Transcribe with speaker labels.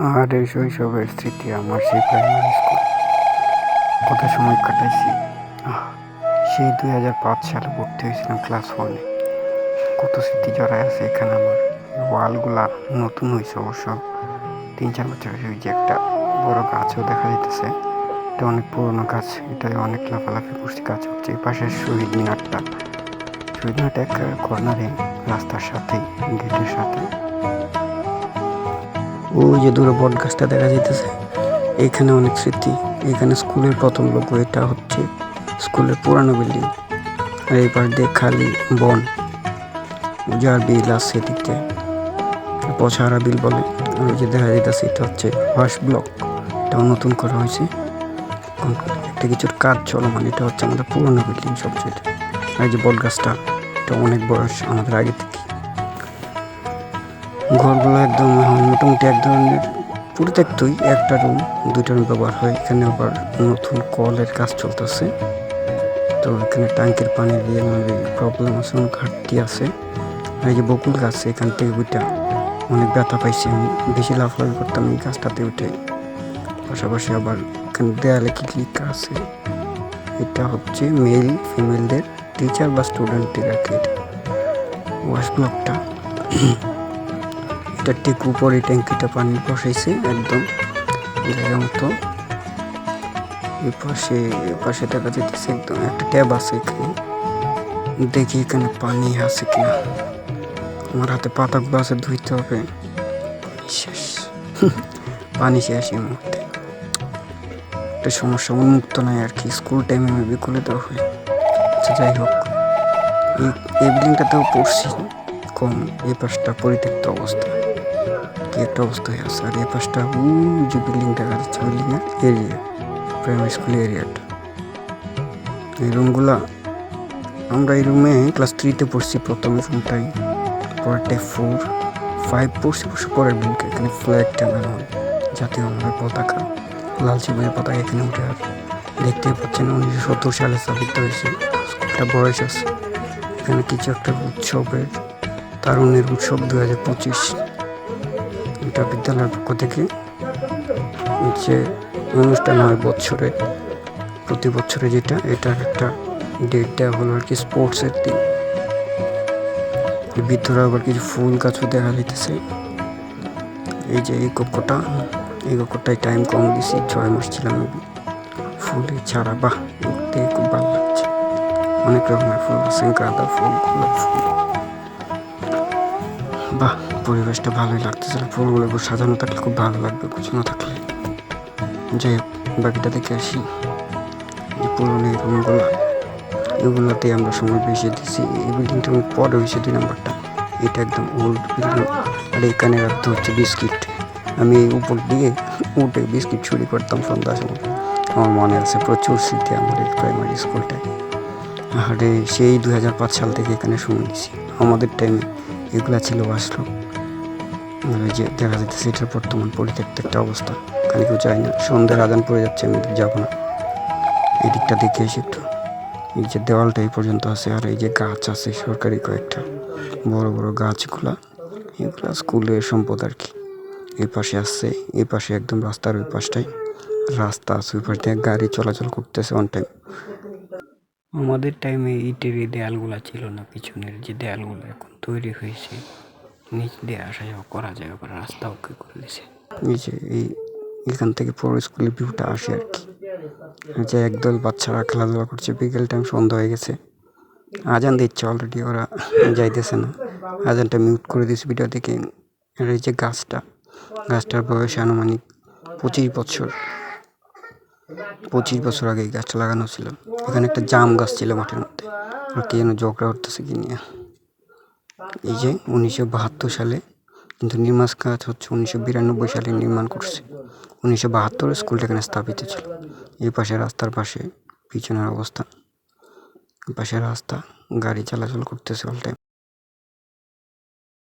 Speaker 1: আর এই শৈশবের স্মৃতি আমার সেই প্রাইমারি স্কুল কত সময় কাটাইছি। সেই 2005 সালে ভর্তি হয়েছিলাম ক্লাস 1-এ। কত স্মৃতি জড়ায় আছে এখানে আমার। ওয়ালগুলা নতুন হয়েছে অবশ্য 3-4 বছর। ওই যে একটা বড় গাছও দেখা যাইতেছে, এটা অনেক পুরনো গাছ। এটাই অনেক লাফালাফি করছি, গাছ হচ্ছে। এই পাশের শহীদ মিনারটা এক কর্নারে, রাস্তার সাথেই, গেটের সাথে। ওই যে দূরে বট গাছটা দেখা যাইতেছে, এইখানে অনেক স্মৃতি। এখানে স্কুলের প্রথম লোগো, এটা হচ্ছে স্কুলের পুরানো বিল্ডিং। আর এই পাশ দিয়ে খালি বন, উজার বিল আছে এদিকে, পছাড়া বিল বলে। আর ওই যে দেখা যাইতেছে এটা হচ্ছে ওয়াশ ব্লক, এটাও নতুন করা হয়েছে। একটা কিছুর কাজ চলমান, এটা হচ্ছে আমাদের পুরোনো বিল্ডিং সবচেয়ে। আর যে বট গাছটা, এটা অনেক বয়স আমাদের আগে থেকে। ঘরগুলো একদম মোটামুটি এক ধরনের পরিত্যক্তই। একটা রুম, 2টা রুম ব্যবহার হয়। এখানে আবার নতুন কলের কাজ চলতেছে, তো এখানে ট্যাঙ্কের পানি দিয়ে প্রবলেম আছে, অনেক ঘাটতি আছে। আর এই যে বকুল গাছ, এখান থেকে ওইটা অনেক ব্যথা পাইছি আমি, বেশি লাফালাফি করতাম এই গাছটাতে উঠে। পাশাপাশি আবার এখানে দেয়ালে কি লেখা আছে, এটা হচ্ছে মেল ফিমেলদের টিচার বা স্টুডেন্টদের আর কি। ওয়াশ ব্লকটা, এটা ঠিক উপরে ট্যাঙ্কিটা পানি বসাইছে একদম জায়গা মতো। এপাশে দেখা যাইতেছে একদম একটা ট্যাব আছে এখানে। দেখি এখানে পানি আছে কিনা। আমার হাতে পাতাগুলো আছে, ধুইতে হবে। শেষ, পানি শেষ এই মুহূর্তে। একটা সমস্যা, উন্মুক্ত নাই আর কি। স্কুল টাইমে মেবি খুলে দেওয়া হয়। আচ্ছা, যাই হোক, এই বিল্ডিংটাতেও পড়ছি কম। এই পাশটা পরিত্যক্ত অবস্থা, কি একটা অবস্থায় আছে। আর এই পাশটা যে বিল্ডিং দেখা যাচ্ছে, বিল্ডিং এরিয়া, প্রাইমারি স্কুল এরিয়াটা। এই রুমগুলা, আমরা এই রুমে ক্লাস 3-তে পড়ছি প্রথম রুমটাই। পরেরটাই 4, 5 পড়ছি। পরের বিল্ডিং, এখানে ফ্ল্যাগ টাঙানো হয়, জাতীয় আমাদের পতাকা, লাল চিমের পতাকা এখানে উঠে। আর দেখতে পাচ্ছেন 1970 সালে স্থাপিত হয়েছে। স্কুলটা বয়স আছে। এখানে কিছু একটা উৎসবের, তারুণ্যের উৎসব 2025, এটা বিদ্যালয়ের পক্ষ থেকে যে অনুষ্ঠান হয় বছরে, প্রতি বছরে, যেটা এটার একটা ডেট দেওয়া হলো আর কি, স্পোর্টসের দিন। ভিতরে আবার কিছু ফুল গাছও দেখা যাইতেছে। এই যে এই কক্ষটায় টাইম কম দিছি, 6 মাস ছিলাম। ফুলে ছাড়া, বাহ, দেখতে খুব ভালো লাগছে। অনেক রকমের ফুল আছে, গাঁদা ফুল, গোলাপ ফুল। বাহ, পরিবেশটা ভালোই লাগতেছিল। ফুলগুলো সাজানো থাকলে খুব ভালো লাগবে, গোছানো থাকলে। যাই হোক, বাকিটা দেখে আসি। এই পুরনো এই রুমগুলো, এগুলোতে আমরা সময় বেশি দিছি। এই বিল্ডিংটা পরে হয়েছে 2 নাম্বারটা, এটা একদম ওল্ড বিল্ডিং। আর এখানে রাখতে হচ্ছে বিস্কিট। আমি এই উপর দিয়ে উঠে বিস্কিট চুরি করতাম সন্ধ্যার সময়। আমার মনে আছে, প্রচুর স্মৃতি আমার এই প্রাইমারি স্কুলটায়। আরে সেই 2005 সাল থেকে এখানে সময় দিছি। আমাদের টাইমে এগুলা ছিল ওয়াশরুম। যে দেখা যাচ্ছে এটার বর্তমান পরিত্যক্ত একটা অবস্থা, এখানে কেউ যায় না। সন্ধ্যার আজান পড়ে যাচ্ছে, আমি যাবো না। এই দিকটা দেখে এসে একটু। এই যে দেওয়ালটা এই পর্যন্ত আছে। আর এই যে গাছ আছে সরকারি কয়েকটা বড় বড় গাছগুলা, এগুলা স্কুলের সম্পদ আর কি। এই পাশে আসছে, এই পাশে একদম রাস্তার ওই পাশটাই রাস্তা আছে, ওই পাশ দিয়ে গাড়ি চলাচল করতেছে অন টাইম। আমাদের টাইমে ইটের এই দেয়ালগুলা ছিল না, পিছনের যে দেয়ালগুলো এখন তৈরি হয়েছে, নিচ দিয়ে আসা যাওয়া করা যায়, আবার রাস্তা ওকে করে দিছে। এই যে এখান থেকে পুরো স্কুলের ভিউটা আসে আর কি। যে একদল বাচ্চারা খেলাধুলা করছে, বিকেল টাইম, সন্ধ্যা হয়ে গেছে। আজান দিচ্ছে অলরেডি, ওরা যাইতেছে না। আজানটা মিউট করে দিয়েছে ভিডিও থেকে। আর এই যে গাছটার বয়স আনুমানিক 25 বছর আগে এই গাছটা লাগানো ছিল। এখানে একটা জাম গাছ ছিল মাঠের মধ্যে, আর কি যেন ঝগড়া করতেছে কি নিয়ে। এই যে 1972 সালে, কিন্তু নির্মাণ কাজ হচ্ছে 1992 সালে নির্মাণ করছে। 1972 স্কুলটা এখানে স্থাপিত ছিল। এই পাশে রাস্তার পাশে পিছনের অবস্থা, পাশে রাস্তা, গাড়ি চলাচল করতেছে অল টাইম।